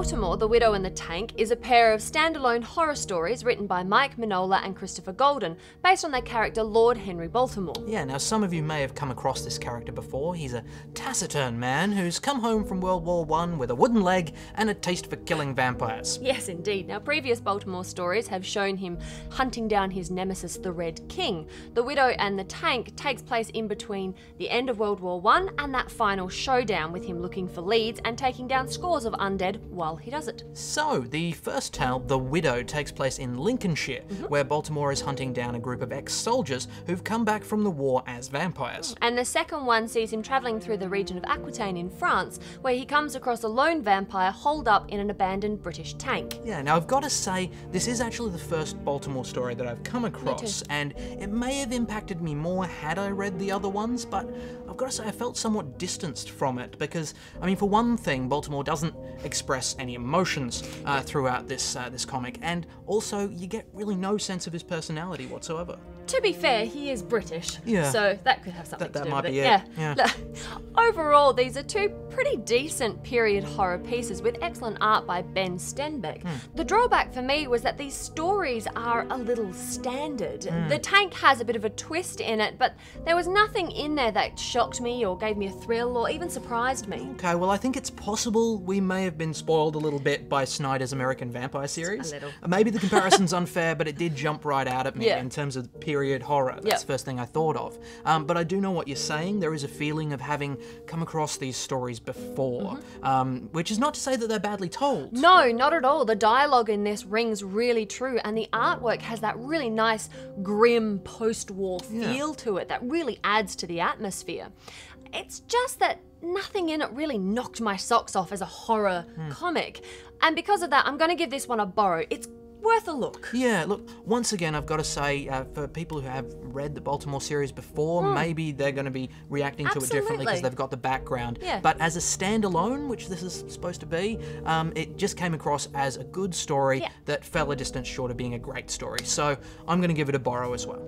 Baltimore, The Widow and the Tank is a pair of standalone horror stories written by Mike Mignola and Christopher Golden, based on their character Lord Henry Baltimore. Yeah, now some of you may have come across this character before. He's a taciturn man who's come home from World War I with a wooden leg and a taste for killing vampires. Yes, indeed. Now, previous Baltimore stories have shown him hunting down his nemesis, the Red King. The Widow and the Tank takes place in between the end of World War I and that final showdown, with him looking for leads and taking down scores of undead while he does it. So, the first tale, The Widow, takes place in Lincolnshire, where Baltimore is hunting down a group of ex-soldiers who've come back from the war as vampires. And the second one sees him travelling through the region of Aquitaine in France, where he comes across a lone vampire holed up in an abandoned British tank. Yeah, now I've got to say, this is actually the first Baltimore story that I've come across, and it may have impacted me more had I read the other ones, but I've got to say I felt somewhat distanced from it, because, I mean, for one thing, Baltimore doesn't express any emotions throughout this comic, and also you get really no sense of his personality whatsoever. To be fair, he is British, Yeah. so that could have something to do That might with be it. it. Yeah. Look, overall, these are two pretty decent period horror pieces with excellent art by Ben Stenbeck. The drawback for me was that these stories are a little standard. The Tank has a bit of a twist in it, but there was nothing in there that shocked me or gave me a thrill or even surprised me. Okay, well, I think it's possible we may have been spoiled a little bit by Snyder's American Vampire series. A little. Maybe the comparison's unfair, but it did jump right out at me Yeah. in terms of period horror. That's the first thing I thought of. But I do know what you're saying. There is a feeling of having come across these stories before, which is not to say that they're badly told. No, not at all. The dialogue in this rings really true, and the artwork has that really nice, grim post-war feel to it that really adds to the atmosphere. It's just that nothing in it really knocked my socks off as a horror comic, and because of that, I'm going to give this one a borrow. It's worth a look. Yeah, look, once again, I've got to say, for people who have read the Baltimore series before, maybe they're going to be reacting to it differently because they've got the background. Yeah. But as a standalone, which this is supposed to be, it just came across as a good story that fell a distance short of being a great story. So I'm going to give it a borrow as well.